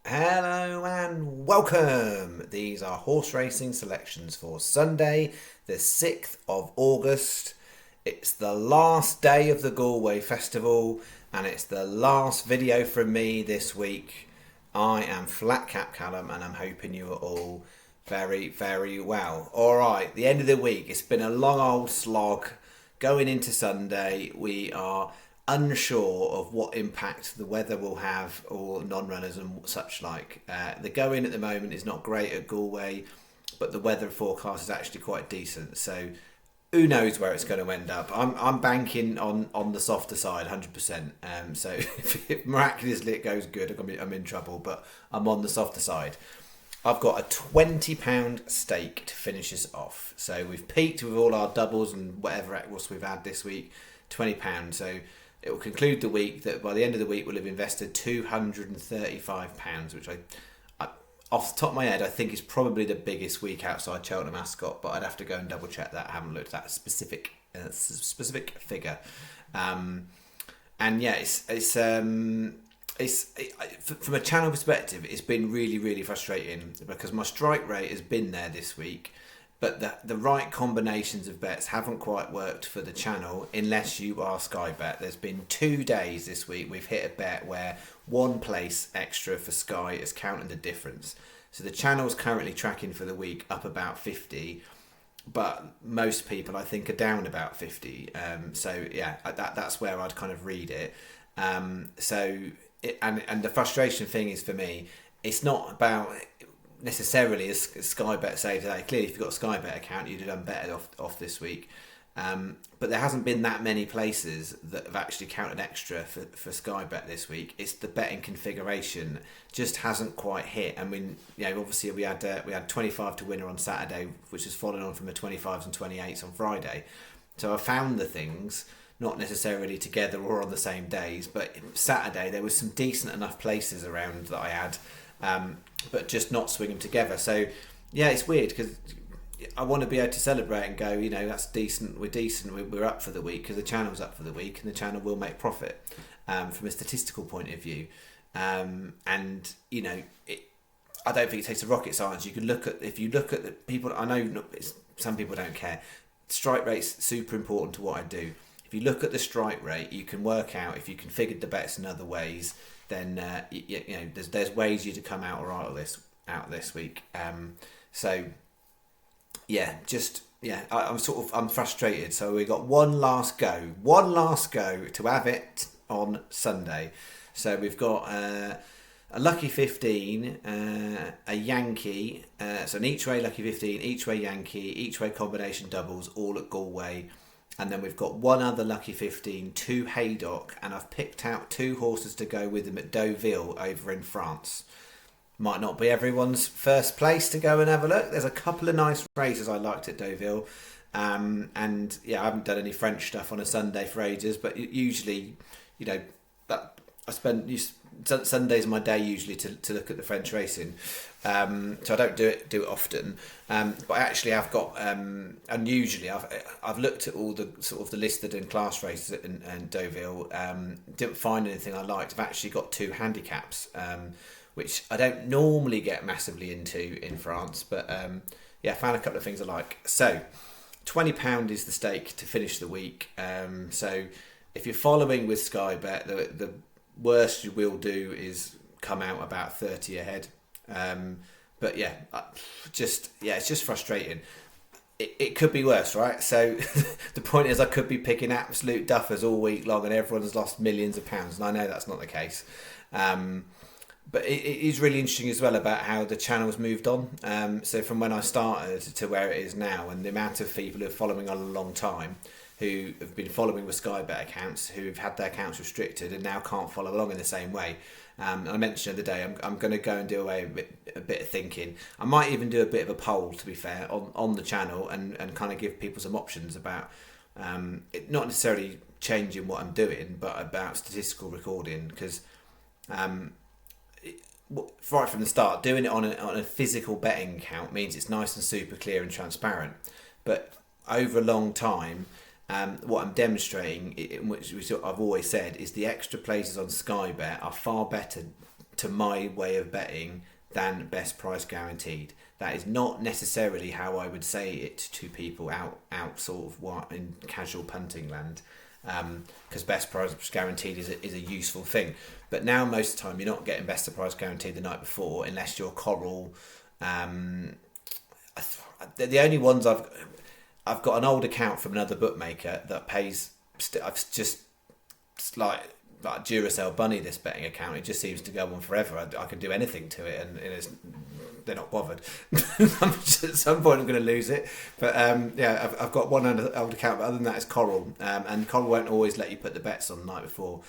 Hello and welcome. These are horse racing selections for Sunday, the 6th of August. It's the last day of the Galway Festival and it's the last video from me this week. I am Flat Cap Callum and I'm hoping you are all very, very well. Alright, the end of the week. It's been a long old slog. Going into Sunday, we are unsure of what impact the weather will have or non-runners and such like. The going at the moment is not great at Galway, but the weather forecast is actually quite decent. So who knows where it's going to end up. I'm banking on the softer side 100%. So if miraculously it goes good, I'm in trouble, but I'm on the softer side. I've got a £20 stake to finish us off. So we've peaked with all our doubles and whatever else we've had this week, £20. So it will conclude the week that by the end of the week we'll have invested £235, which I off the top of my head I think is probably the biggest week outside Cheltenham Ascot, but I'd have to go and double check that. I haven't looked at that specific figure. And yeah, it's from a channel perspective, it's been really, really frustrating because my strike rate has been there this week, but the right combinations of bets haven't quite worked for the channel unless you are Sky Bet. There's been 2 days this week we've hit a bet where one place extra for Sky is counting the difference. So the channel's currently tracking for the week up about 50, but most people I think are down about 50. So yeah, that's where I'd kind of read it. And the frustration thing is for me, it's not about necessarily as Sky Bet say today. Clearly, if you've got a Sky Bet account, you'd have done better off this week. But there hasn't been that many places that have actually counted extra for Sky Bet this week. It's the betting configuration just hasn't quite hit. I mean, obviously we had 25 to winner on Saturday, which has followed on from the 25s and 28s on Friday. So I found the things, not necessarily together or on the same days, but Saturday there was some decent enough places around that I had, but just not swing them together. So yeah, it's weird because I want to be able to celebrate and go, that's decent, we're up for the week because the channel's up for the week and the channel will make profit from a statistical point of view. I don't think it takes a rocket science. If you look at the people, I know some people don't care. Strike rate's super important to what I do. If you look at the strike rate, you can work out if you configured the bets in other ways. Then there's ways you to come out alright this week. I'm frustrated. So we got one last go to have it on Sunday. So we've got a lucky 15, a Yankee, so an each way lucky 15, each way Yankee, each way combination doubles, all at Galway. And then we've got one other lucky 15, 2 Haydock, and I've picked out 2 horses to go with them at Deauville over in France. Might not be everyone's first place to go and have a look. There's a couple of nice races I liked at Deauville. And yeah, I haven't done any French stuff on a Sunday for ages, but usually, that I spend Sunday's my day usually to look at the French racing. So I don't do it often. But I actually have got unusually I've looked at all the sort of the listed and class races in Deauville. Didn't find anything I liked. I've actually got 2 handicaps, which I don't normally get massively into in France, but I found a couple of things I like. So £20 is the stake to finish the week. So if you're following with Sky Bet, the worst you will do is come out about 30 ahead. But yeah, it's just frustrating. It could be worse, right? So the point is I could be picking absolute duffers all week long and everyone's lost millions of pounds, and I know that's not the case. But it is really interesting as well about how the channel's moved on. So from when I started to where it is now, and the amount of people who are following on a long time, who have been following with Sky Bet accounts, who've had their accounts restricted and now can't follow along in the same way. I mentioned the other day I'm going to go and do away with a bit of thinking. I might even do a bit of a poll, to be fair, on the channel and kind of give people some options about it, not necessarily changing what I'm doing, but about statistical recording, because right from the start, doing it on a physical betting account means it's nice and super clear and transparent. But over a long time, what I'm demonstrating, which I've always said, is the extra places on Sky Bet are far better to my way of betting than best price guaranteed. That is not necessarily how I would say it to people out sort of in casual punting land, because best price guaranteed is a useful thing. But now most of the time you're not getting best price guaranteed the night before unless you're Coral. The only ones I've got an old account from another bookmaker that pays. I've just like Duracell Bunny, this betting account. It just seems to go on forever. I can do anything to it, and they're not bothered. At some point, I'm going to lose it. But I've got one old account, but other than that, it's Coral, and Coral won't always let you put the bets on the night before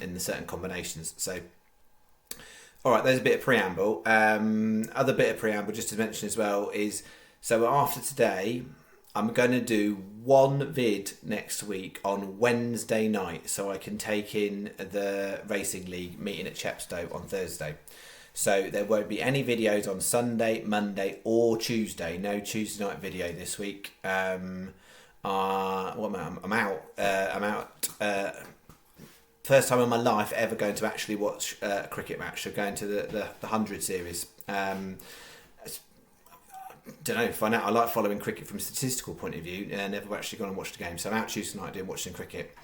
in the certain combinations. So, all right, there's a bit of preamble. Other bit of preamble, just to mention as well, is so after today, I'm going to do one vid next week on Wednesday night, so I can take in the Racing League meeting at Chepstow on Thursday. So there won't be any videos on Sunday, Monday or Tuesday. No Tuesday night video this week. I'm out. First time in my life ever going to actually watch a cricket match. So going to the 100 series. Don't know, find out. I like following cricket from a statistical point of view. Never actually gone and watched a game, so I'm out Tuesday night doing watching cricket.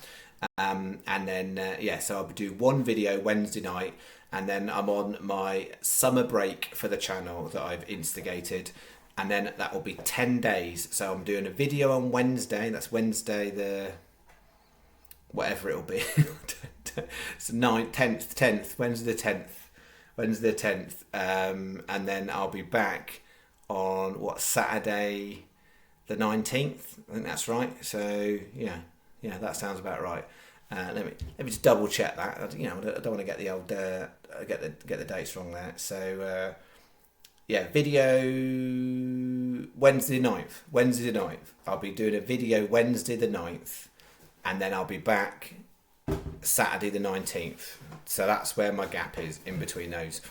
And then so I'll do one video Wednesday night, and then I'm on my summer break for the channel that I've instigated, and then that will be 10 days. So I'm doing a video on Wednesday. That's Wednesday the whatever it'll be. It's 9th, 10th, Wednesday the 10th, and then I'll be back on Saturday the 19th. I think that's right. So yeah, that sounds about right. Let me just double check that. I don't want to get the old get the dates wrong there. So video Wednesday the 9th. I'll be doing a video Wednesday the 9th, and then I'll be back Saturday the 19th. So that's where my gap is in between those.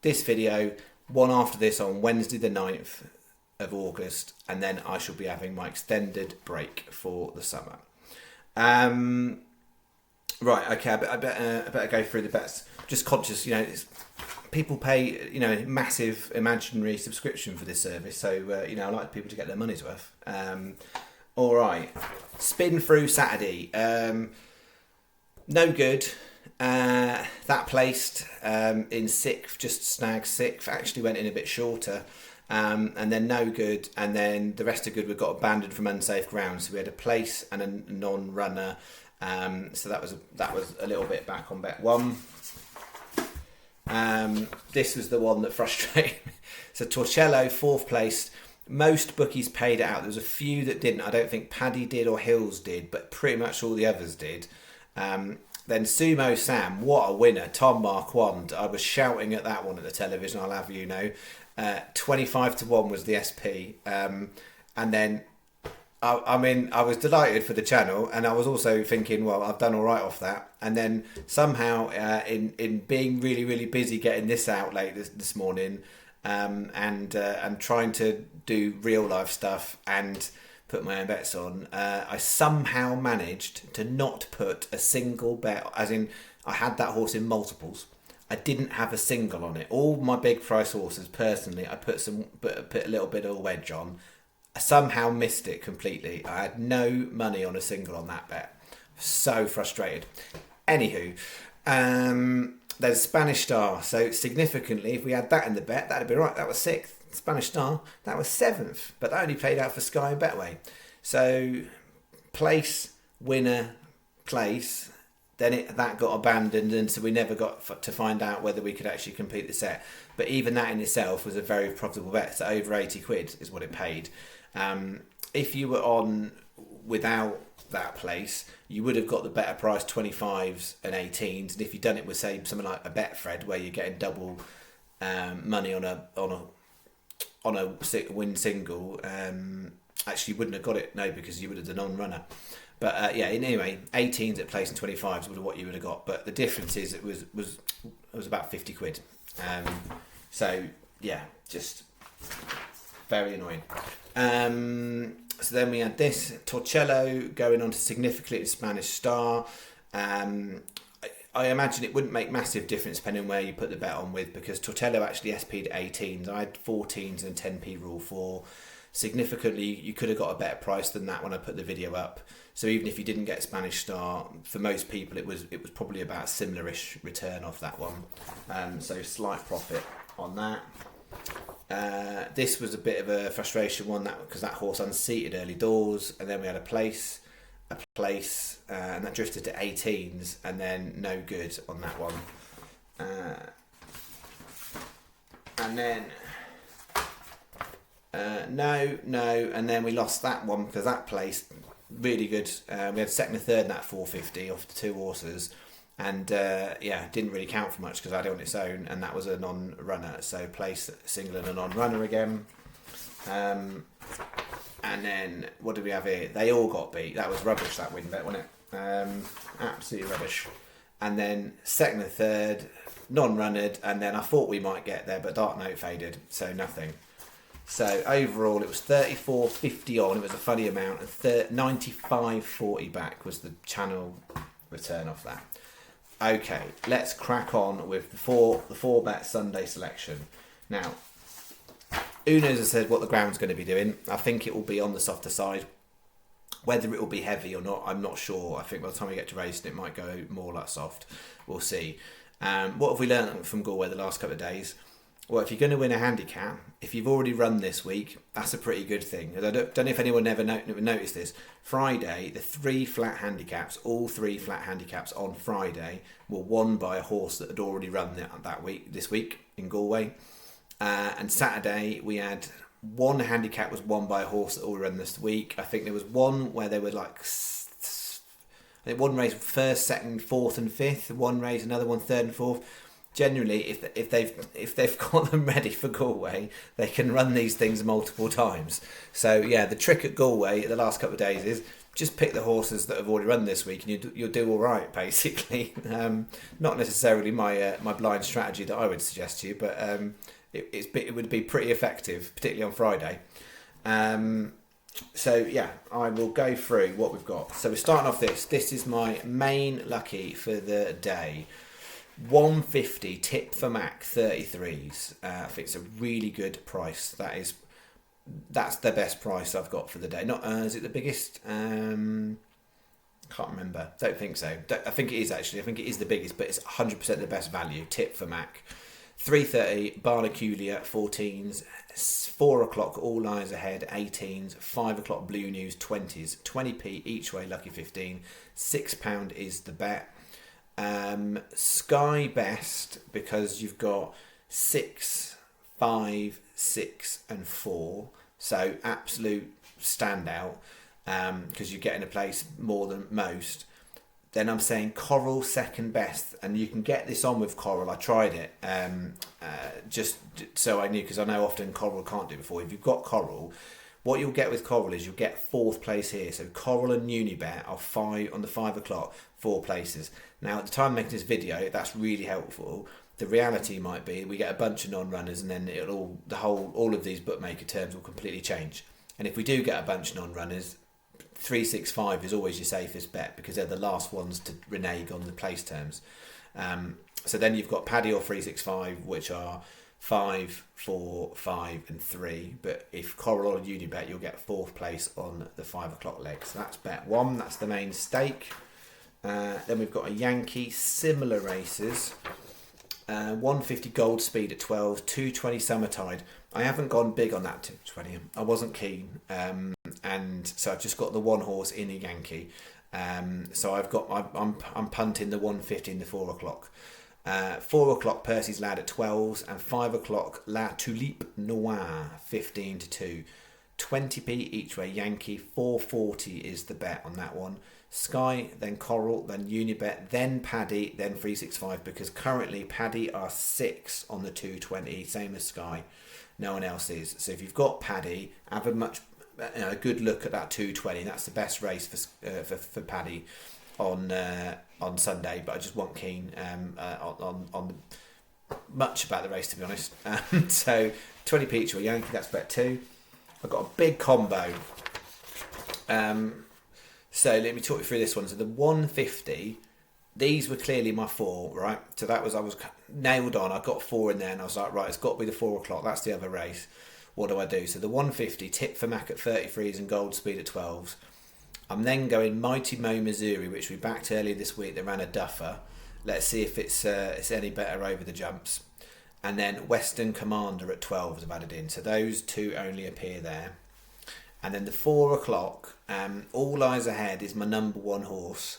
This video, one after this on Wednesday the 9th of August, and then I shall be having my extended break for the summer. Right, okay, I better go through the bets. Just conscious, people pay, massive imaginary subscription for this service, so, I like people to get their money's worth. All right, spin through Saturday. No good. That placed in sixth, just snagged sixth, actually went in a bit shorter, and then no good, and then the rest of good we got abandoned from unsafe ground. So we had a place and a non-runner, so that was a little bit back on bet one. This was the one that frustrated me. So Torcello, fourth place. Most bookies paid it out. There was a few that didn't. I don't think Paddy did or Hills did, but pretty much all the others did. Then Sumo Sam, what a winner. Tom Marquand. I was shouting at that one at the television, I'll have you know. 25-1 was the SP. And then, I was delighted for the channel, and I was also thinking, well, I've done all right off that. And then somehow, in being really, really busy getting this out late this morning, and trying to do real life stuff and put my own bets on, I somehow managed to not put a single bet, as in I had that horse in multiples. I didn't have a single on it. All my big price horses, personally, I put a little bit of a wedge on. I somehow missed it completely. I had no money on a single on that bet. So frustrated. Anywho, there's Spanish Star. So significantly, if we had that in the bet, that'd be right. That was sixth. Spanish Star, that was seventh, but that only played out for Sky and Betway. So place, winner, place, then that got abandoned, and so we never got to find out whether we could actually complete the set. But even that in itself was a very profitable bet. So over 80 quid is what it paid. If you were on without that place, you would have got the better price 25s and 18s, and if you'd done it with, say, something like a Betfred where you're getting double money on a win single, actually you wouldn't have got it, no, because you would have done non-runner. But anyway, 18s at place and 25s would have what you would have got. But the difference is it was about 50 quid. Just very annoying. So then we had this Torcello going on to significantly Spanish Star. I imagine it wouldn't make massive difference depending on where you put the bet on with, because Tortello actually SP'd 18s. I had 14s and 10p rule 4. Significantly, you could have got a better price than that when I put the video up. So even if you didn't get Spanish Star, for most people it was probably about a similar-ish return off that one. So slight profit on that. This was a bit of a frustration one, that because that horse unseated early doors, and then we had a place, and that drifted to 18s, and then no good on that one. And then no, and then we lost that one because that place really good. We had second and third in that 450 off the 2 horses, and didn't really count for much because I had it on its own, and that was a non-runner. So place, single, and a non-runner again. And then what did we have here? They all got beat. That was rubbish, that win bet, wasn't it? Absolutely rubbish. And then second and third, non-runnered, and then I thought we might get there, but Dark Note faded, so nothing. So overall, it was 34.50 on. It was a funny amount, and 95.40 back was the channel return off that. Okay, let's crack on with the four bet Sunday selection. Now, who knows, I said, what the ground's going to be doing. I think it will be on the softer side. Whether it will be heavy or not, I'm not sure. I think by the time we get to racing, it might go more like soft. We'll see. What have we learned from Galway the last couple of days? Well, if you're going to win a handicap, if you've already run this week, that's a pretty good thing. I don't know if anyone ever noticed this. Friday, the 3 flat handicaps, all 3 flat handicaps on Friday, were won by a horse that had already run this week in Galway. And Saturday, we had one handicap was won by a horse that already run this week. I think there was one where they were like, I think one race first, second, fourth, and fifth. One race, another one third and fourth. Generally, if they've got them ready for Galway, they can run these things multiple times. So yeah, the trick at Galway the last couple of days is just pick the horses that have already run this week, and you'll do all right, basically. Not necessarily my blind strategy that I would suggest to you, but it would be pretty effective, particularly on Friday. So yeah, I will go through what we've got. So we're starting off this. This is my main lucky for the day. 150 tip for Mac 33s. I think it's a really good price. That's the best price I've got for the day. Not is it the biggest? Can't remember. Don't think so. I think it is actually. I think it is the biggest, but it's 100% the best value. Tip for Mac. 3:30 Barnaculia 14s. 4 o'clock All Eyes Ahead 18s. 5 o'clock Blue News 20s. 20p each way lucky 15. £6 is the bet. Sky best because you've got 6, 5, 6 and 4, so absolute standout because you're getting a place more than most. Then I'm saying Coral second best, and you can get this on with Coral. I tried it just so I knew, because I know often Coral can't do it before. If you've got Coral, what you'll get with Coral is you'll get 4th place here. So Coral and Unibet are 5 on the 5 o'clock, 4 places. Now at the time of making this video, that's really helpful. The reality might be we get a bunch of non-runners, and then all of these bookmaker terms will completely change. And if we do get a bunch of non-runners, 365 is always your safest bet because they're the last ones to renege on the place terms. So then you've got Paddy or 365, which are 5, 4, 5 and 3, but if Coral or Unibet, you'll get 4th place on the 5 o'clock leg. So that's bet 1, that's the main stake. Then we've got a Yankee, similar races. 150 Gold Speed at 12, 220 Summertide. I haven't gone big on that 220. I wasn't keen, and so I've just got the one horse in a Yankee. So I'm punting the 150 in the 4 o'clock. 4 o'clock Percy's Lad at 12s, and 5 o'clock La Tulipe Noire 15 to 2. 20p each way Yankee. 440 is the bet on that one. Sky, then Coral, then Unibet, then Paddy, then 365, because currently Paddy are 6 on the 220, same as Sky. No one else is. So if you've got Paddy, have a good look at that 220. That's the best race for Paddy on Sunday. But I just wasn't keen on much about the race, to be honest. So 20p each or Yankee, that's bet 2. I've got a big combo. So let me talk you through this one. So the 150 these were clearly my 4, right? So I was nailed on. I got 4 in there, and I was like, right, it's got to be the 4 o'clock. That's the other race. What do I do? So the 150, tip for Mac at 33s and Gold Speed at 12s. I'm then going Mighty Mo Missouri, which we backed earlier this week. They ran a duffer. Let's see if it's any better over the jumps. And then Western Commander at 12s I've added in. So those 2 only appear there. And then the 4 o'clock, All Eyes Ahead is my number 1 horse,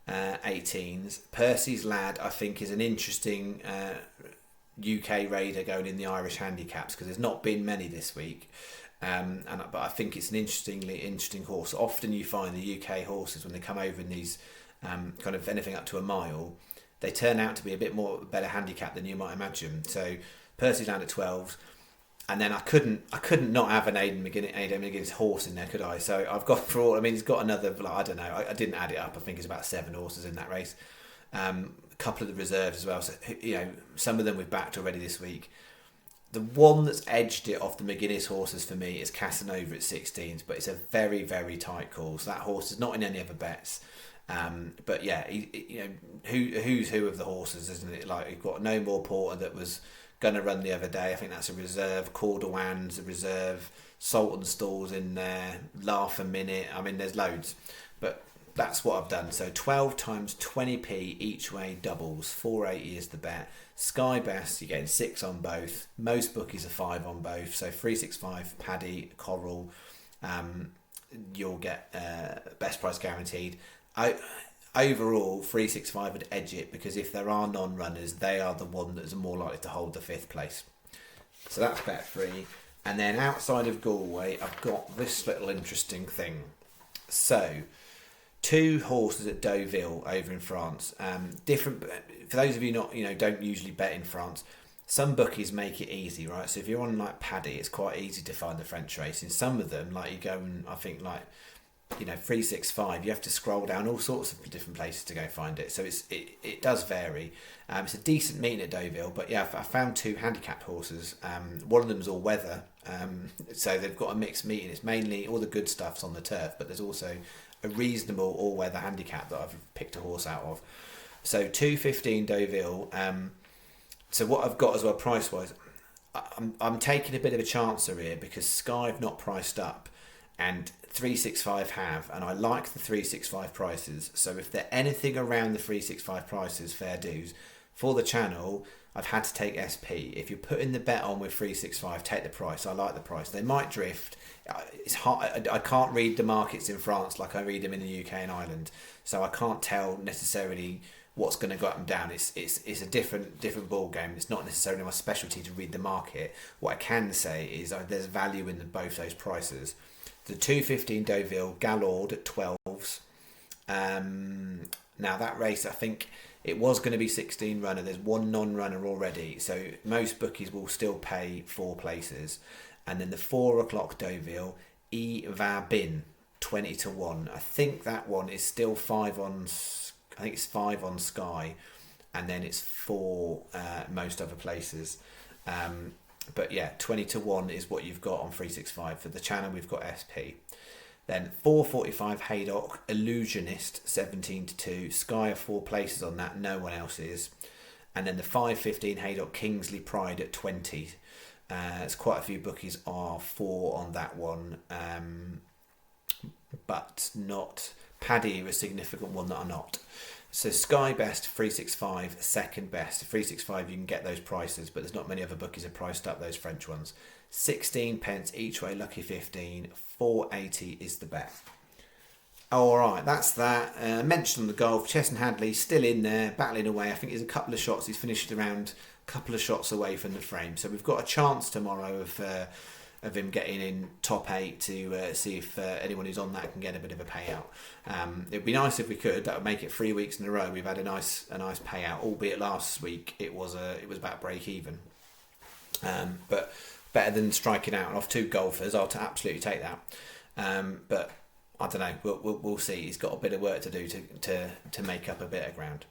18s. Percy's Lad, I think, is an interesting UK raider going in the Irish handicaps, because there's not been many this week. But I think it's an interesting horse. Often you find the UK horses, when they come over in these kind of anything up to a mile, they turn out to be a bit more better handicap than you might imagine. So Percy's Land at 12s, and then I couldn't not have an Aidan McGuinness horse in there, could I? So I've got for all. I mean, he's got another. Like, I don't know. I didn't add it up. I think it's about 7 horses in that race. A couple of the reserves as well. So some of them we've backed already this week. The one that's edged it off the McGuinness horses for me is Casanova at 16s, but it's a very, very tight call. So that horse is not in any other bets. But yeah, who's who of the horses, isn't it? Like, you've got No More Porter that was going to run the other day. I think that's a reserve. Cordowan's a reserve. Sultan Stall's in there. Laugh a Minute. I mean, there's loads. But that's what I've done. So 12 times 20p each way doubles. 480 is the bet. Sky Best, you're getting 6 on both. Most bookies are 5 on both. So 365, Paddy, Coral. You'll get best price guaranteed. Overall, 365 would edge it, because if there are non-runners, they are the one that is more likely to hold the 5th place. So that's bet 3. And then outside of Galway, I've got this little interesting thing. So 2 horses at Deauville over in France. Different for those of you don't usually bet in France. Some bookies make it easy, right? So if you're on like Paddy, it's quite easy to find the French race. In some of them, like you go and I think like 365, you have to scroll down all sorts of different places to go find it. So it does vary. It's a decent meeting at Deauville, but yeah, I found 2 handicap horses. One of them's all weather, so they've got a mixed meeting. It's mainly all the good stuff's on the turf, but there's also a reasonable all-weather handicap that I've picked a horse out of. So 215 Deauville. So what I've got as well price-wise, I'm taking a bit of a chancer here, because Sky have not priced up, and 365 have, and I like the 365 prices. So if they're anything around the 365 prices, fair dues. For the channel, I've had to take SP. If you're putting the bet on with 365, take the price. I like the price. They might drift. It's hard. I can't read the markets in France like I read them in the UK and Ireland, so I can't tell necessarily what's going to go up and down. It's a different ball game. It's not necessarily my specialty to read the market. What I can say is there's value in both those prices. The 215 Deauville, Galord at 12s. Now that race, I think it was going to be 16 runner. There's 1 non-runner already, so most bookies will still pay 4 places. And then the 4 o'clock Deauville, E Va Bin, 20 to 1. I think that one is still 5 on. I think it's 5 on Sky, and then it's 4 most other places. But yeah, 20 to 1 is what you've got on 365. For the channel, we've got SP. Then 445 Haydock, Illusionist, 17 to 2. Sky are 4 places on that, no one else is. And then the 515 Haydock, Kingsley Pride at 20. There's quite a few bookies are 4 on that one, but not Paddy, a significant one that are not. So Sky Best 365, second best 365. You can get those prices, but there's not many other bookies are priced up those French ones. 16 pence each way, lucky 15. 480 is the bet. All right, that's that. Mentioned on the golf, Chesson Hadley still in there, battling away. I think there's a couple of shots. He's finished around a couple of shots away from the frame, so we've got a chance tomorrow of him getting in top 8 to see if anyone who's on that can get a bit of a payout. It'd be nice if we could. That would make it 3 weeks in a row. We've had a nice payout, albeit last week it was about break even. But better than striking out off 2 golfers. I'll absolutely take that. But I don't know. We'll see. He's got a bit of work to do to make up a bit of ground.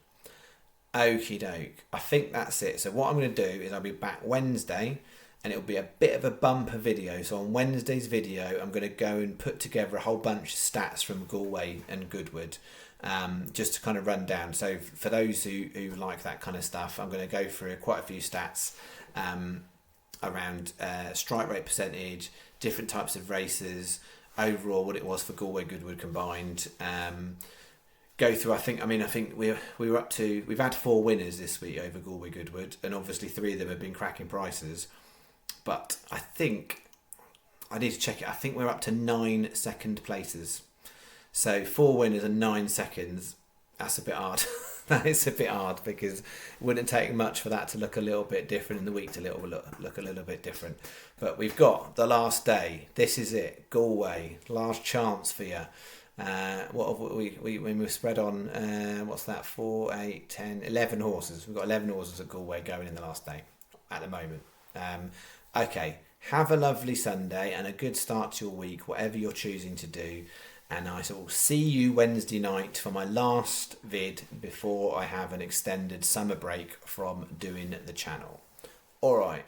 Okie doke. I think that's it. So what I'm going to do is I'll be back Wednesday, and it'll be a bit of a bumper video. So on Wednesday's video, I'm going to go and put together a whole bunch of stats from Galway and Goodwood. just to kind of run down. So for those who like that kind of stuff, I'm going to go through quite a few stats around strike rate percentage, different types of races, overall what it was for Galway Goodwood combined. Go through. I think we were up to. We've had 4 winners this week over Galway Goodwood, and obviously 3 of them have been cracking prices. But I think I need to check it. I think we're up to 9 second places. So 4 winners and 9 seconds. That's a bit hard. That is a bit hard because it wouldn't take much for that to look a little bit different in the week to look a little bit different. But we've got the last day. This is it. Galway. Last chance for you. What have we when we're spread on, what's that, 4, 8, 10, 11 horses. We've got 11 horses at Galway going in the last day at the moment. Okay, have a lovely Sunday and a good start to your week, whatever you're choosing to do. And I will see you Wednesday night for my last vid before I have an extended summer break from doing the channel. Alright,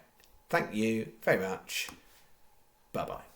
thank you very much. Bye bye.